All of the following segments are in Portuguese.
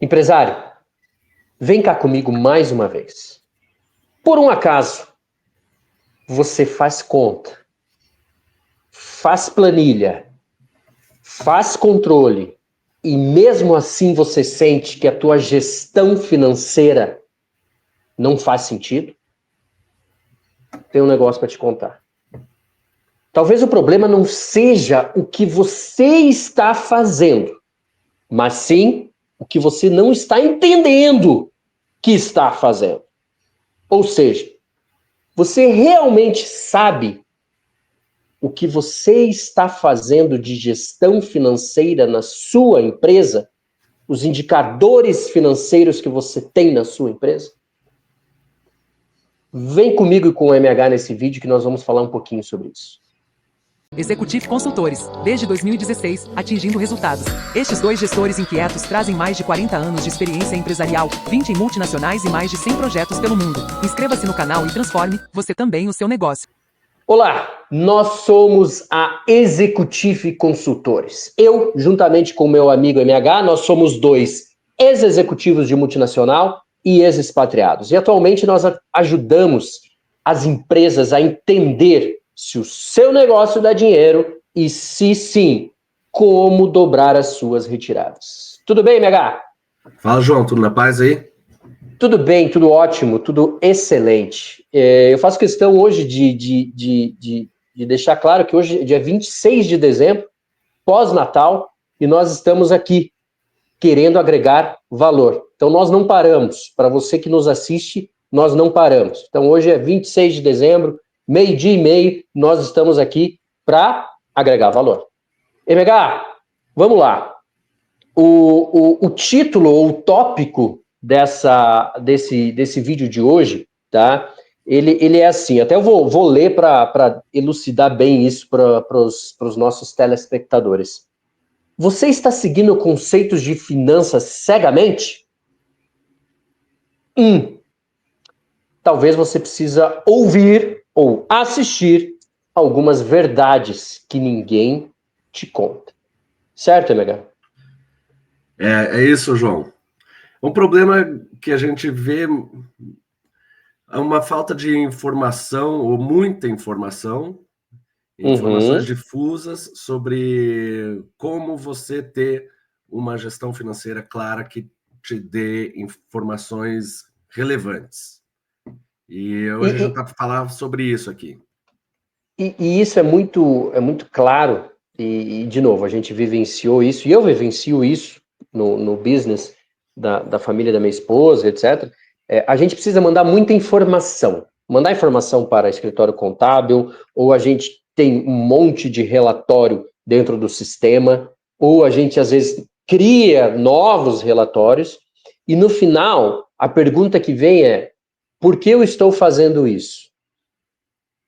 Empresário, vem cá comigo mais uma vez. Por um acaso, você faz conta, faz planilha, faz controle, e mesmo assim você sente que a tua gestão financeira não faz sentido? Tem um negócio para te contar. Talvez o problema não seja o que você está fazendo, mas sim o que você não está entendendo que está fazendo. Ou seja, você realmente sabe o que você está fazendo de gestão financeira na sua empresa? Os indicadores financeiros que você tem na sua empresa? Vem comigo e com o MH nesse vídeo que nós vamos falar um pouquinho sobre isso. Executive Consultores, desde 2016, atingindo resultados. Estes dois gestores inquietos trazem mais de 40 anos de experiência empresarial, 20 em multinacionais e mais de 100 projetos pelo mundo. Inscreva-se no canal e transforme, você também, o seu negócio. Olá, nós somos a Executive Consultores. Eu, juntamente com o meu amigo MH, nós somos dois ex-executivos de multinacional e ex-expatriados. E atualmente nós ajudamos as empresas a entender se o seu negócio dá dinheiro e, se sim, como dobrar as suas retiradas. Tudo bem, MH? Fala, João, tudo na paz aí? Tudo bem, tudo ótimo, tudo excelente. Eu faço questão hoje de deixar claro que hoje é dia 26 de dezembro, pós-Natal, e nós estamos aqui querendo agregar valor. Então, nós não paramos. Para você que nos assiste, nós não paramos. Então, hoje é 26 de dezembro, meio-dia e meio, nós estamos aqui para agregar valor. MH, vamos lá. O título ou o tópico desse vídeo de hoje, tá? Ele é assim, até eu vou ler para elucidar bem isso para os nossos telespectadores. Você está seguindo conceitos de finanças cegamente? Talvez você precisa ouvir ou assistir algumas verdades que ninguém te conta. Certo, MH? É isso, João. Um problema que a gente vê é uma falta de informação, ou muita informação, informações difusas sobre como você ter uma gestão financeira clara que te dê informações relevantes. E hoje a gente está falando sobre isso aqui. E isso é muito claro, de novo, a gente vivenciou isso, e eu vivencio isso no business da família da minha esposa, etc. A gente precisa mandar muita informação. Mandar informação para escritório contábil, ou a gente tem um monte de relatório dentro do sistema, ou a gente, às vezes, cria novos relatórios, e no final, a pergunta que vem é: por que eu estou fazendo isso?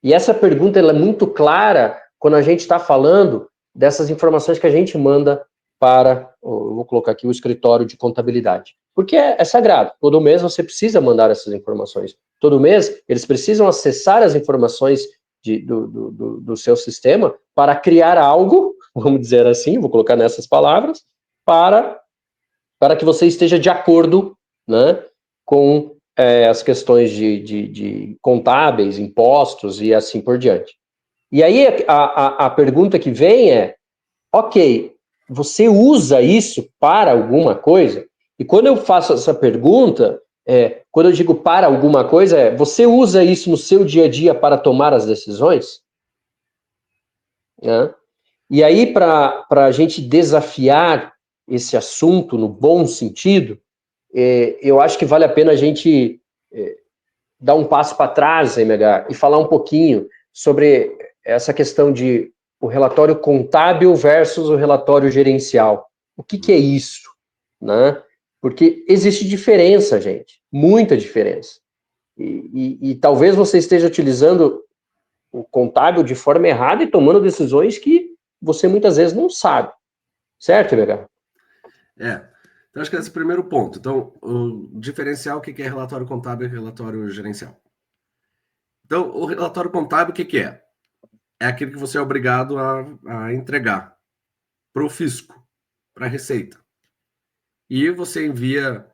E essa pergunta ela é muito clara quando a gente está falando dessas informações que a gente manda para, eu vou colocar aqui, o escritório de contabilidade. Porque é sagrado. Todo mês você precisa mandar essas informações. Todo mês eles precisam acessar as informações do seu sistema para criar algo, vamos dizer assim, vou colocar nessas palavras, para que você esteja de acordo, né, com as questões de contábeis, impostos e assim por diante. E aí a pergunta que vem é, ok, você usa isso para alguma coisa? E quando eu faço essa pergunta, quando eu digo para alguma coisa, você usa isso no seu dia a dia para tomar as decisões? E aí, para a gente desafiar esse assunto no bom sentido, eu acho que vale a pena a gente dar um passo para trás, MH, e falar um pouquinho sobre essa questão de o relatório contábil versus o relatório gerencial. O que é isso? Né? Porque existe diferença, gente, muita diferença. E talvez você esteja utilizando o contábil de forma errada e tomando decisões que você muitas vezes não sabe. Certo, MH? Então acho que esse é o primeiro ponto. Então, o diferencial, o que é relatório contábil e relatório gerencial? Então, o relatório contábil, o que é? É aquilo que você é obrigado a entregar para o fisco, para a Receita. e você envia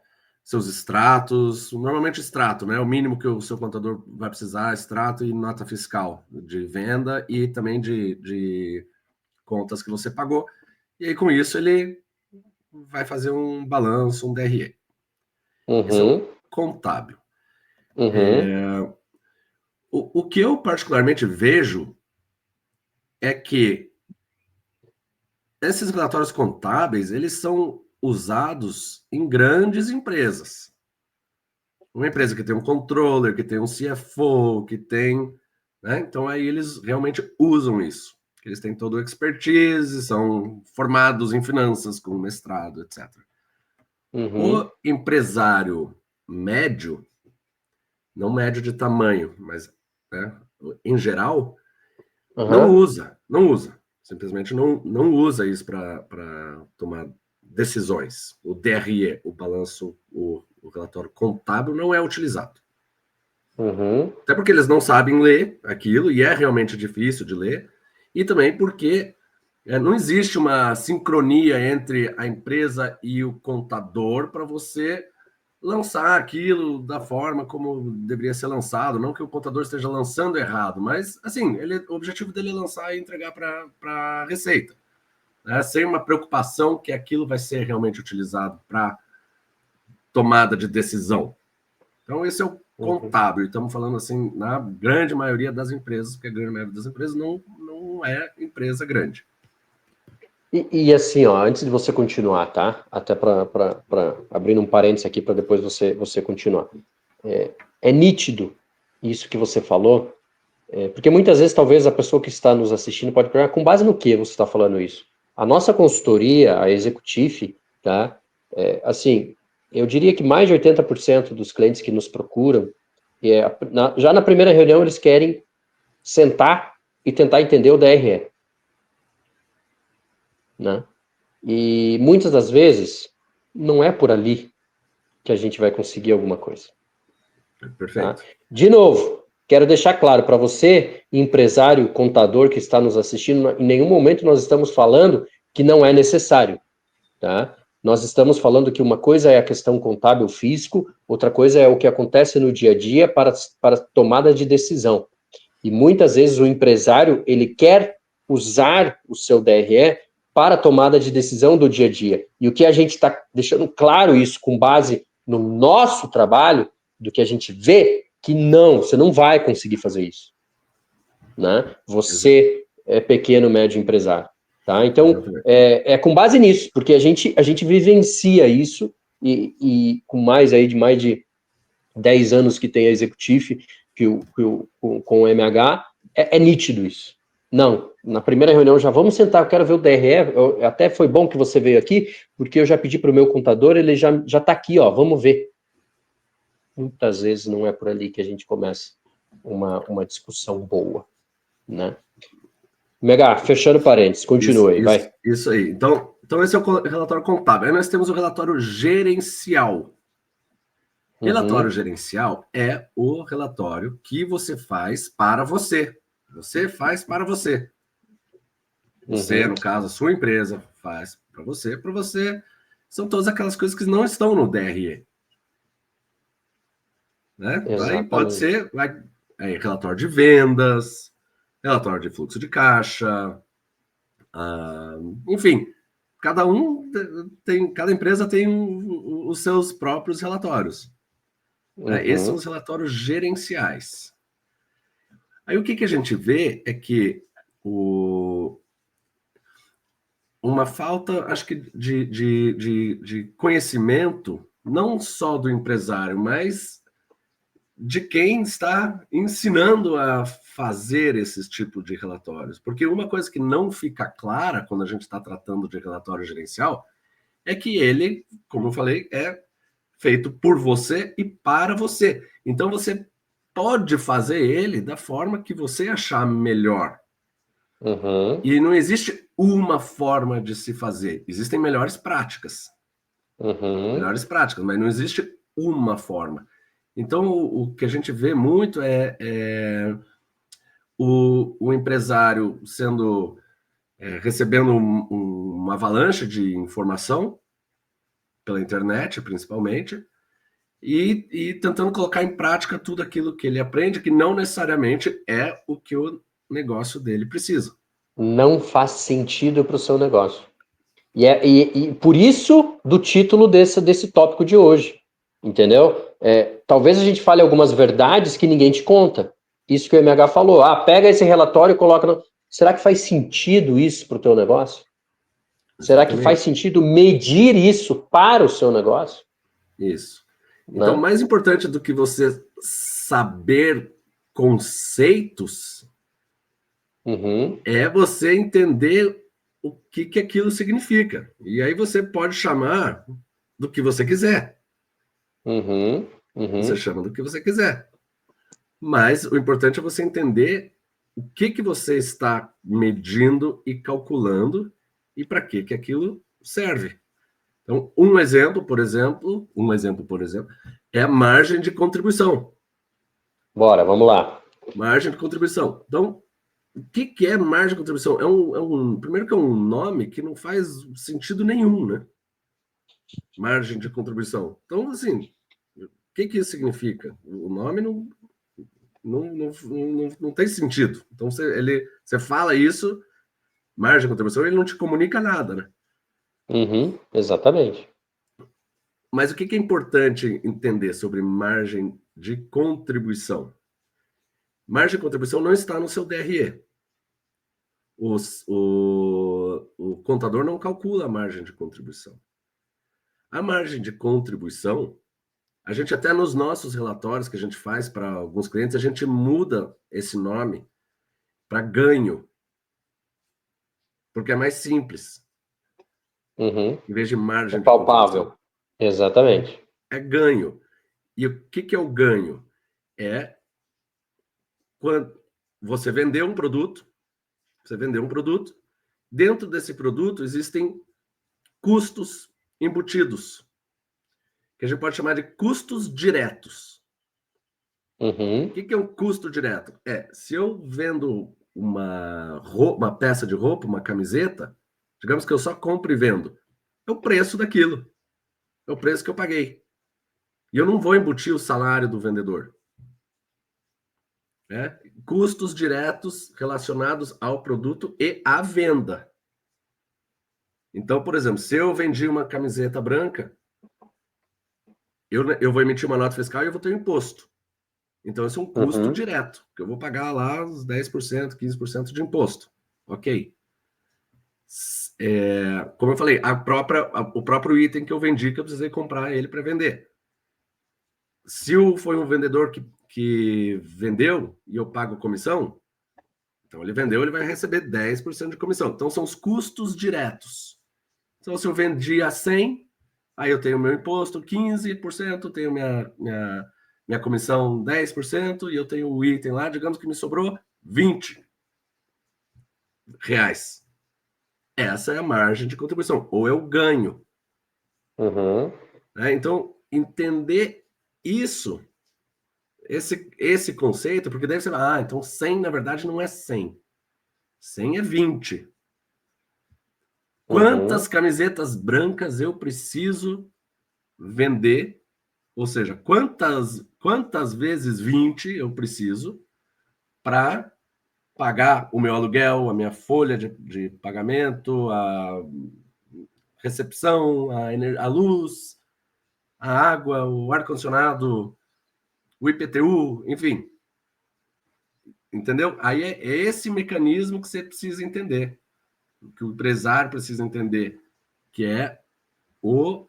seus extratos, normalmente extrato, né? O mínimo que o seu contador vai precisar, extrato e nota fiscal de venda e também de contas que você pagou. E aí, com isso, ele vai fazer um balanço, um DRE. Esse é o contábil. O que eu particularmente vejo é que esses relatórios contábeis, eles são usados em grandes empresas. Uma empresa que tem um controller, que tem um CFO, que tem... Né? Então, aí eles realmente usam isso. Eles têm todo o expertise, são formados em finanças, com mestrado, etc. O empresário médio, não médio de tamanho, mas né, em geral, não usa. Simplesmente não usa isso para tomar decisões. O DRE, o balanço, o relatório contábil, não é utilizado. Até porque eles não sabem ler aquilo, e é realmente difícil de ler, e também porque não existe uma sincronia entre a empresa e o contador para você lançar aquilo da forma como deveria ser lançado. Não que o contador esteja lançando errado, mas assim, o objetivo dele é lançar e entregar para a Receita, né? Sem uma preocupação que aquilo vai ser realmente utilizado para tomada de decisão. Então, esse é o contábil. Estamos falando assim, na grande maioria das empresas, porque a grande maioria das empresas não é empresa grande. E assim, ó, antes de você continuar, tá? Até para abrir um parênteses aqui para depois você continuar. É nítido isso que você falou, porque muitas vezes talvez a pessoa que está nos assistindo pode perguntar, com base no que você está falando isso? A nossa consultoria, a Executive, tá? Assim, eu diria que mais de 80% dos clientes que nos procuram, já na primeira reunião eles querem sentar e tentar entender o DRE. Né? E muitas das vezes não é por ali que a gente vai conseguir alguma coisa. Perfeito. Tá? De novo, quero deixar claro para você, empresário, contador que está nos assistindo, em nenhum momento nós estamos falando que não é necessário. Tá? Nós estamos falando que uma coisa é a questão contábil físico, outra coisa é o que acontece no dia a dia para tomada de decisão. E muitas vezes o empresário, ele quer usar o seu DRE para a tomada de decisão do dia a dia. E o que a gente está deixando claro isso com base no nosso trabalho, do que a gente vê, que não, você não vai conseguir fazer isso. Né? Você é pequeno, médio empresário. Tá? Então, é com base nisso, porque a gente vivencia isso, e com mais de 10 anos que tem a Executive, com o MH, é nítido isso. Não, na primeira reunião já vamos sentar, eu quero ver o DRE, até foi bom que você veio aqui, porque eu já pedi para o meu contador, ele já está aqui, ó, vamos ver. Muitas vezes não é por ali que a gente começa uma discussão boa, né? Mega, fechando parênteses, continue, vai. Isso aí. Então, esse é o relatório contábil. Aí nós temos o relatório gerencial. Relatório gerencial é o relatório que você faz para você. Você faz para você. Você, no caso, a sua empresa faz para você. Para você, são todas aquelas coisas que não estão no DRE. Né? Aí pode ser relatório de vendas, relatório de fluxo de caixa, enfim, cada empresa tem os seus próprios relatórios. Né? Esses são os relatórios gerenciais. Aí o que a gente vê é que uma falta, acho que, de conhecimento, não só do empresário, mas de quem está ensinando a fazer esses tipos de relatórios. Porque uma coisa que não fica clara quando a gente está tratando de relatório gerencial é que ele, como eu falei, é feito por você e para você. Então você pode fazer ele da forma que você achar melhor. E não existe uma forma de se fazer. Existem melhores práticas. Melhores práticas, mas não existe uma forma. Então, o que a gente vê muito é o empresário recebendo uma avalanche de informação, pela internet, principalmente, e tentando colocar em prática tudo aquilo que ele aprende, que não necessariamente é o que o negócio dele precisa. Não faz sentido para o seu negócio. E por isso do título desse tópico de hoje, entendeu? Talvez a gente fale algumas verdades que ninguém te conta. Isso que o MH falou. Pega esse relatório e coloca no... Será que faz sentido isso para o teu negócio? Será que faz sentido medir isso para o seu negócio? Isso. Então, Né? mais importante do que você saber conceitos é você entender o que aquilo significa. E aí você pode chamar do que você quiser. Você chama do que você quiser. Mas o importante é você entender o que você está medindo e calculando e para que aquilo serve. Então, um exemplo, por exemplo, é a margem de contribuição. Bora, vamos lá. Margem de contribuição. Então, o que é margem de contribuição? Primeiro que é um nome que não faz sentido nenhum, né? Margem de contribuição. Então, assim, o que isso significa? O nome não tem sentido. Então, você fala isso, margem de contribuição, ele não te comunica nada, né? Exatamente. Mas o que é importante entender sobre margem de contribuição? Margem de contribuição não está no seu DRE. O contador não calcula a margem de contribuição. A margem de contribuição, a gente até nos nossos relatórios que a gente faz para alguns clientes, a gente muda esse nome para ganho, porque é mais simples. Em vez de margem de palpável. Exatamente. É ganho. E o que é o ganho? É quando você vendeu um produto, dentro desse produto existem custos embutidos, que a gente pode chamar de custos diretos. O que é um custo direto? Se eu vendo uma peça de roupa, uma camiseta, digamos que eu só compro e vendo, é o preço daquilo, é o preço que eu paguei. E eu não vou embutir o salário do vendedor. Custos diretos relacionados ao produto e à venda. Então, por exemplo, se eu vendi uma camiseta branca, eu vou emitir uma nota fiscal e eu vou ter um imposto. Então, esse é um custo direto, que eu vou pagar lá os 10%, 15% de imposto. Ok. Como eu falei, o próprio item que eu vendi, que eu precisei comprar ele para vender. Se foi um vendedor que vendeu e eu pago comissão, então ele vendeu, ele vai receber 10% de comissão. Então, são os custos diretos. Então, se eu vendi a 100, aí eu tenho meu imposto 15%, tenho minha comissão 10%, e eu tenho o item lá, digamos que me sobrou R$20. Essa é a margem de contribuição, ou é o ganho. Então, entender isso, esse conceito, porque daí você vai, então 100 na verdade não é 100. 100 é 20. Quantas camisetas brancas eu preciso vender? Ou seja, quantas vezes 20 eu preciso para pagar o meu aluguel, a minha folha de pagamento, a recepção, a luz, a água, o ar-condicionado, o IPTU, enfim. Entendeu? Aí é esse mecanismo que você precisa entender. Que o empresário precisa entender, que é o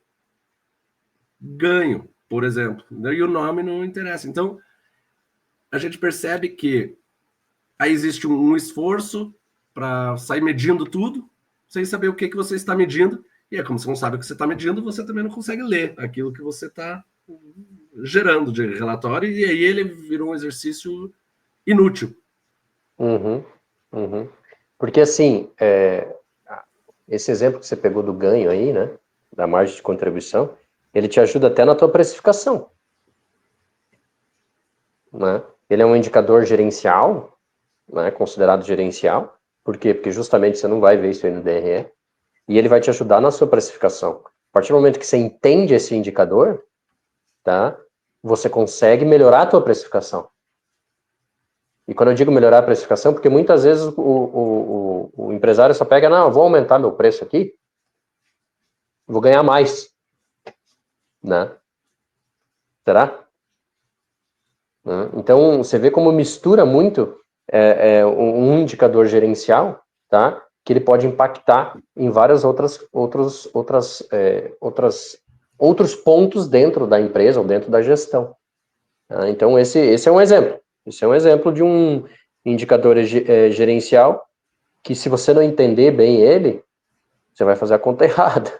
ganho, por exemplo. E o nome não interessa. Então, a gente percebe que aí existe um esforço para sair medindo tudo, sem saber o que você está medindo. E como você não sabe o que você está medindo, você também não consegue ler aquilo que você está gerando de relatório, e aí ele virou um exercício inútil. Porque, assim, esse exemplo que você pegou do ganho aí, né, da margem de contribuição, ele te ajuda até na tua precificação. Né? Ele é um indicador gerencial, né, considerado gerencial. Por quê? Porque justamente você não vai ver isso aí no DRE, e ele vai te ajudar na sua precificação. A partir do momento que você entende esse indicador, tá? Você consegue melhorar a tua precificação. E quando eu digo melhorar a precificação, porque muitas vezes o empresário só pega, não, eu vou aumentar meu preço aqui, vou ganhar mais, né? Será? Então, você vê como mistura muito um indicador gerencial, tá? Que ele pode impactar em várias outros pontos dentro da empresa ou dentro da gestão. Tá? Então, esse é um exemplo. Esse é um exemplo de um indicador gerencial que, se você não entender bem ele, você vai fazer a conta errada.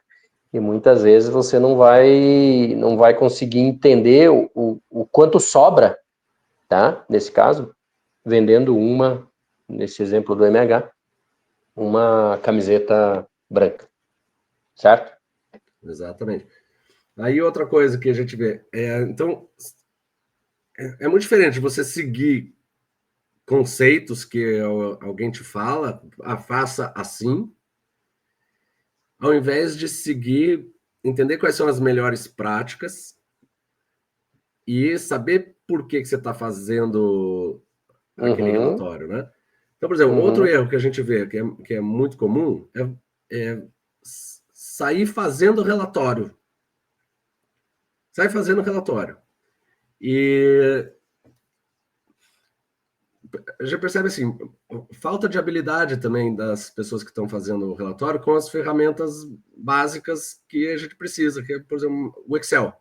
E muitas vezes você não vai conseguir entender o quanto sobra, tá? Nesse caso, vendendo nesse exemplo do MH, uma camiseta branca, certo? Exatamente. Aí outra coisa que a gente vê, então, é muito diferente você seguir conceitos que alguém te fala, faça assim, ao invés de seguir, entender quais são as melhores práticas e saber por que você está fazendo aquele relatório, né? Então, por exemplo, outro erro que a gente vê, que é muito comum, é sair fazendo relatório. Sai fazendo relatório. E já percebe assim, falta de habilidade também das pessoas que estão fazendo o relatório com as ferramentas básicas que a gente precisa, que é, por exemplo, o Excel.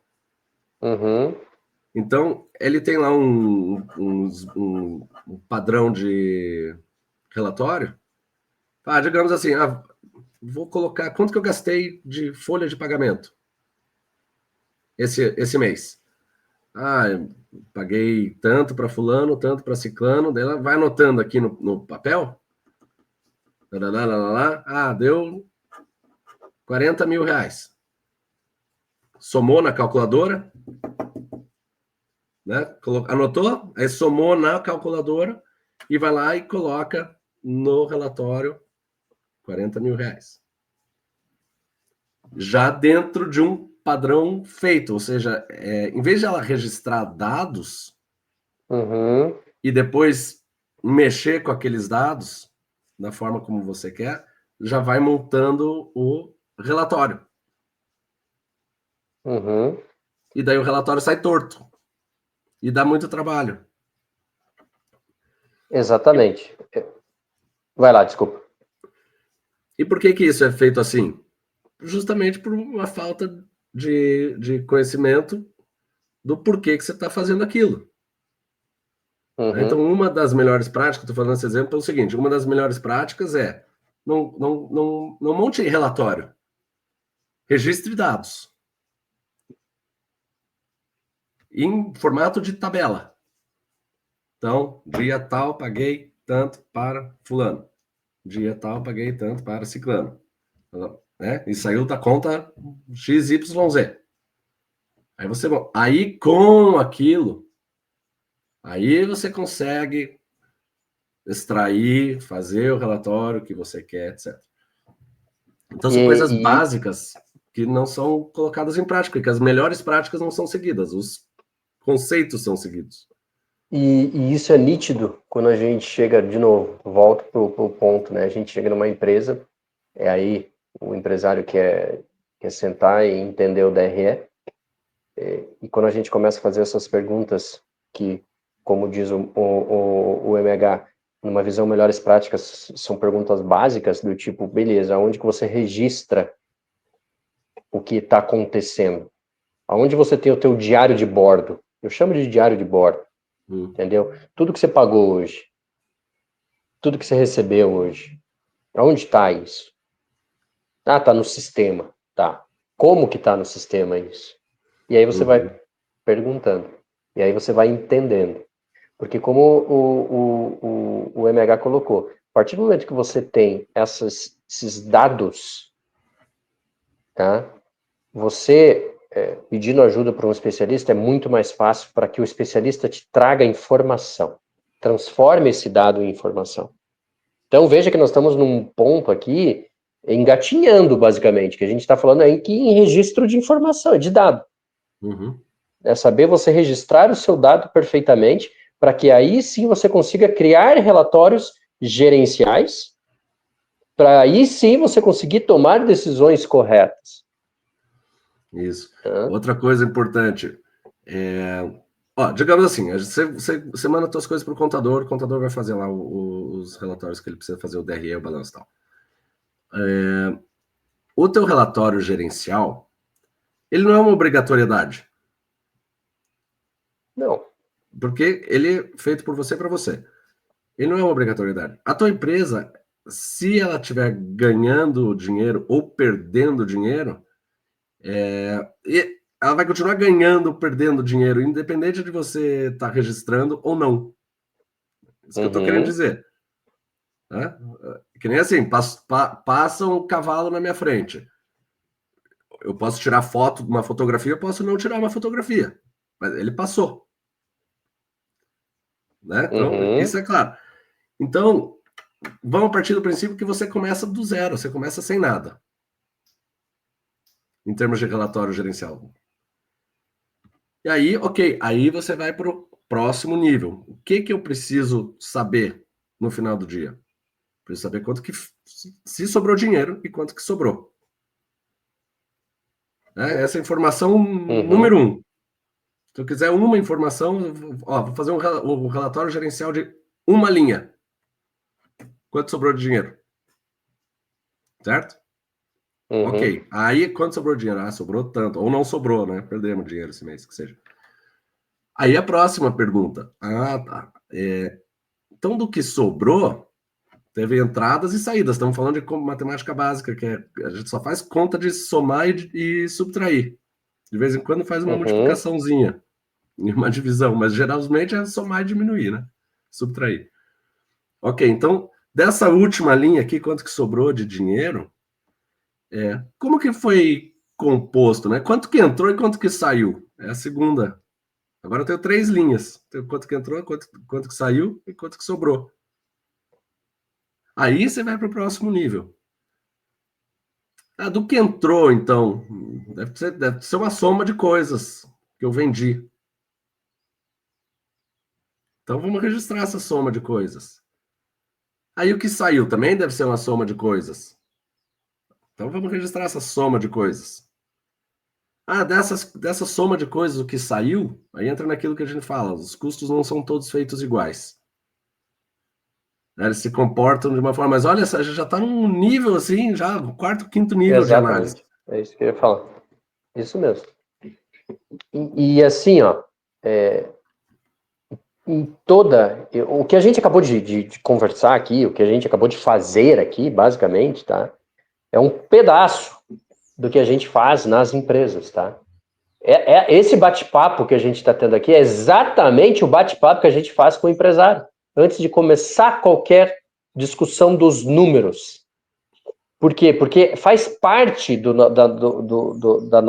Então, ele tem lá um padrão de relatório. Digamos assim, vou colocar quanto que eu gastei de folha de pagamento esse mês. Paguei tanto para fulano, tanto para ciclano, daí ela vai anotando aqui no papel. Deu 40 mil reais. Somou na calculadora, né? Anotou, aí somou na calculadora e vai lá e coloca no relatório 40 mil reais. Já dentro de um padrão feito, ou seja, em vez de ela registrar dados e depois mexer com aqueles dados da forma como você quer, já vai montando o relatório. E daí o relatório sai torto. E dá muito trabalho. Exatamente. Vai lá, desculpa. E por que isso é feito assim? Justamente por uma falta de conhecimento do porquê que você está fazendo aquilo. Então, uma das melhores práticas, estou falando esse exemplo, é o seguinte: uma das melhores práticas é não monte relatório, registre dados em formato de tabela. Então, dia tal, paguei tanto para fulano. Dia tal, paguei tanto para ciclano. Né? E saiu da conta XYZ. Aí com aquilo, aí você consegue extrair, fazer o relatório que você quer, etc. Então são coisas básicas que não são colocadas em prática, porque as melhores práticas não são seguidas, os conceitos são seguidos. E isso é nítido quando a gente chega, de novo, volta para o ponto, né? A gente chega numa empresa, aí o empresário quer sentar e entender o DRE, e quando a gente começa a fazer essas perguntas que, como diz o MH, numa visão melhores práticas, são perguntas básicas do tipo, beleza, onde que você registra o que está acontecendo? Aonde você tem o teu diário de bordo? Eu chamo de diário de bordo. Entendeu? Tudo que você pagou hoje, tudo que você recebeu hoje, onde está isso? Tá no sistema, tá. Como que tá no sistema isso? E aí você vai perguntando, e aí você vai entendendo. Porque como o MH colocou, a partir do momento que você tem esses dados, tá? Você pedindo ajuda para um especialista é muito mais fácil para que o especialista te traga informação, transforme esse dado em informação. Então veja que nós estamos num ponto aqui engatinhando, basicamente, que a gente está falando aí que em registro de informação, de dado. É saber você registrar o seu dado perfeitamente, para que aí sim você consiga criar relatórios gerenciais, para aí sim você conseguir tomar decisões corretas. Isso. Outra coisa importante, digamos assim, você manda suas coisas para o contador vai fazer lá os relatórios que ele precisa fazer, o DRE, o balanço e tal. O teu relatório gerencial, ele não é uma obrigatoriedade. Não. Porque ele é feito por você para você. Ele não é uma obrigatoriedade. A tua empresa, se ela estiver ganhando dinheiro ou perdendo dinheiro, ela vai continuar ganhando ou perdendo dinheiro, independente de você estar registrando ou não. Isso que eu estou querendo dizer. Né? Que nem assim, passa um cavalo na minha frente. Eu posso tirar foto de uma fotografia, eu posso não tirar uma fotografia. Mas ele passou. Né? Então, isso é claro. Então, vamos partir do princípio que você começa do zero, você começa sem nada. Em termos de relatório gerencial. E aí, ok, aí você vai para o próximo nível. O que eu preciso saber no final do dia? Preciso saber quanto que, se sobrou dinheiro e quanto que sobrou. Essa é a informação número 1. Se eu quiser uma informação, vou fazer um relatório gerencial de uma linha. Quanto sobrou de dinheiro? Certo? Ok. Aí, quanto sobrou de dinheiro? Sobrou tanto. Ou não sobrou, né? Perdemos dinheiro esse mês, que seja. Aí, a próxima pergunta. Tá. Então, do que sobrou, teve entradas e saídas. Estamos falando de matemática básica, que a gente só faz conta de somar e subtrair. De vez em quando faz uma multiplicaçãozinha em uma divisão, mas geralmente é somar e diminuir, né? Subtrair. Ok, então, dessa última linha aqui, quanto que sobrou de dinheiro, como que foi composto, né? Quanto que entrou e quanto que saiu? É a segunda. Agora eu tenho 3 linhas. Tenho quanto que entrou, quanto que saiu e quanto que sobrou. Aí você vai para o próximo nível. Do que entrou, então, deve ser uma soma de coisas que eu vendi. Então vamos registrar essa soma de coisas. Aí o que saiu também deve ser uma soma de coisas. Então vamos registrar essa soma de coisas. Dessa soma de coisas, o que saiu, aí entra naquilo que a gente fala, os custos não são todos feitos iguais. Eles se comportam de uma forma, mas olha, a gente já está num nível assim, já no 4º, 5º nível de análise. É isso que eu ia falar. Isso mesmo. E assim, ó, o que a gente acabou de conversar aqui, o que a gente acabou de fazer aqui, basicamente, tá? É um pedaço do que a gente faz nas empresas, tá? Esse bate-papo que a gente está tendo aqui é exatamente o bate-papo que a gente faz com o empresário, antes de começar qualquer discussão dos números. Por quê? Porque faz parte da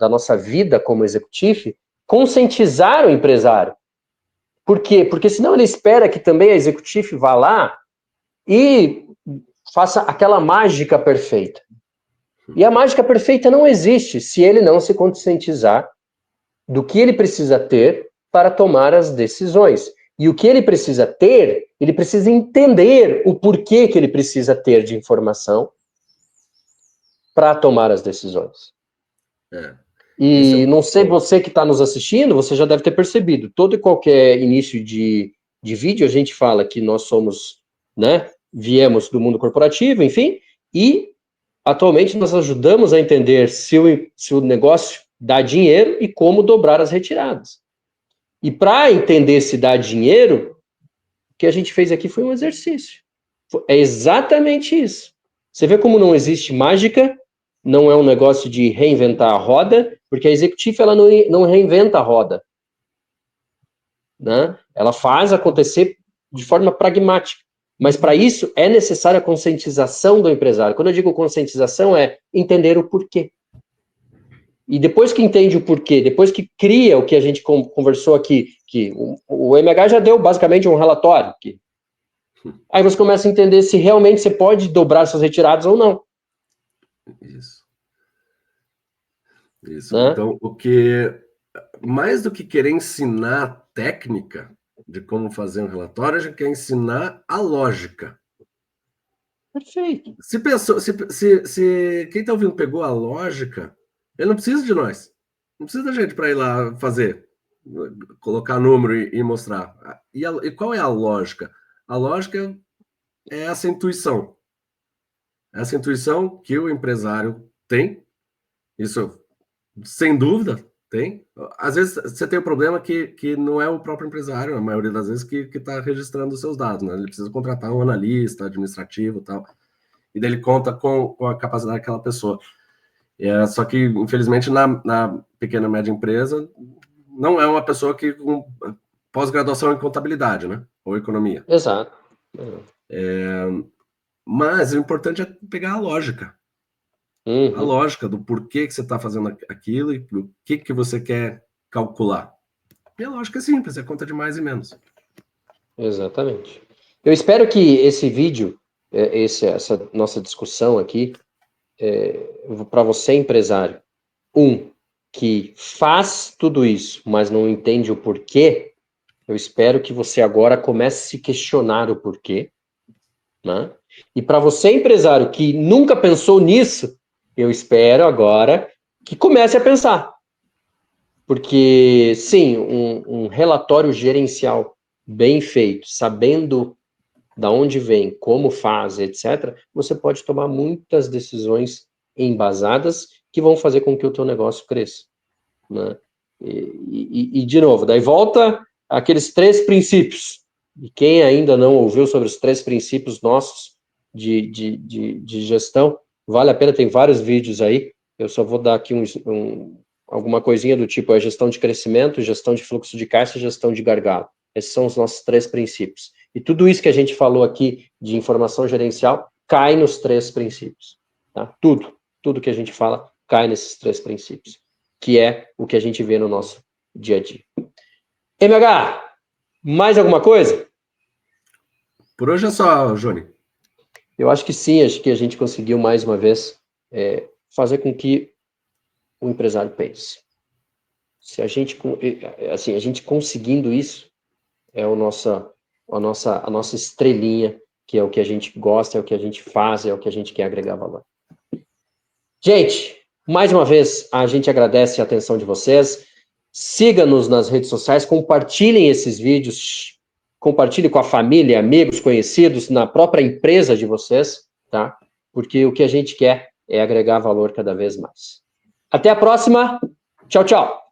nossa vida como executivo conscientizar o empresário. Por quê? Porque senão ele espera que também a executivo vá lá e faça aquela mágica perfeita. E a mágica perfeita não existe se ele não se conscientizar do que ele precisa ter para tomar as decisões. E o que ele precisa ter, ele precisa entender o porquê que ele precisa ter de informação para tomar as decisões. E não sei, você que está nos assistindo, você já deve ter percebido, todo e qualquer início de vídeo a gente fala que nós somos, né, viemos do mundo corporativo, enfim, e atualmente nós ajudamos a entender se o negócio dá dinheiro e como dobrar as retiradas. E para entender se dá dinheiro, o que a gente fez aqui foi um exercício. É exatamente isso. Você vê como não existe mágica, não é um negócio de reinventar a roda, porque a executiva ela não reinventa a roda. Né? Ela faz acontecer de forma pragmática. Mas para isso é necessária a conscientização do empresário. Quando eu digo conscientização, é entender o porquê. E depois que entende o porquê, depois que cria o que a gente conversou aqui, que o MH já deu basicamente um relatório aqui. Aí você começa a entender se realmente você pode dobrar suas retiradas ou não. Isso. Isso. Né? Então, o que mais do que querer ensinar a técnica de como fazer um relatório, a gente quer ensinar a lógica. Perfeito. Se quem está ouvindo pegou a lógica, ele não precisa de nós. Não precisa da gente para ir lá fazer, colocar número e mostrar. E qual é a lógica? A lógica é essa intuição. Essa intuição que o empresário tem, isso sem dúvida tem. Às vezes você tem um problema que não é o próprio empresário, a maioria das vezes, que está registrando os seus dados. Né? Ele precisa contratar um analista administrativo e tal. E daí ele conta com a capacidade daquela pessoa. Só que, infelizmente, na pequena e média empresa, não é uma pessoa que com pós-graduação em contabilidade, né? Ou economia. Exato. Mas o importante é pegar a lógica. A lógica do porquê que você está fazendo aquilo e o que você quer calcular. E a lógica é simples, é conta de mais e menos. Exatamente. Eu espero que esse vídeo, essa nossa discussão aqui, para você, empresário, que faz tudo isso, mas não entende o porquê, eu espero que você agora comece a se questionar o porquê, né? E para você, empresário, que nunca pensou nisso, eu espero agora que comece a pensar. Porque, sim, um relatório gerencial bem feito, sabendo da onde vem, como faz, etc., você pode tomar muitas decisões embasadas que vão fazer com que o teu negócio cresça. Né? E, de novo, daí volta aqueles 3 princípios. E quem ainda não ouviu sobre os 3 princípios nossos de gestão, vale a pena, tem vários vídeos aí. Eu só vou dar aqui alguma coisinha do tipo a gestão de crescimento, gestão de fluxo de caixa e gestão de gargalo. Esses são os nossos 3 princípios. E tudo isso que a gente falou aqui de informação gerencial cai nos 3 princípios. Tá? Tudo que a gente fala cai nesses 3 princípios, que é o que a gente vê no nosso dia a dia. MH, mais alguma coisa? Por hoje é só, Johnny. Eu acho que sim, acho que a gente conseguiu mais uma vez fazer com que o empresário pense. Se a gente, assim, a gente conseguindo isso, é a nossa estrelinha, que é o que a gente gosta, é o que a gente faz, é o que a gente quer agregar valor. Gente, mais uma vez, a gente agradece a atenção de vocês. Siga-nos nas redes sociais, compartilhem esses vídeos, compartilhe com a família, amigos, conhecidos, na própria empresa de vocês, tá? Porque o que a gente quer é agregar valor cada vez mais. Até a próxima. Tchau, tchau.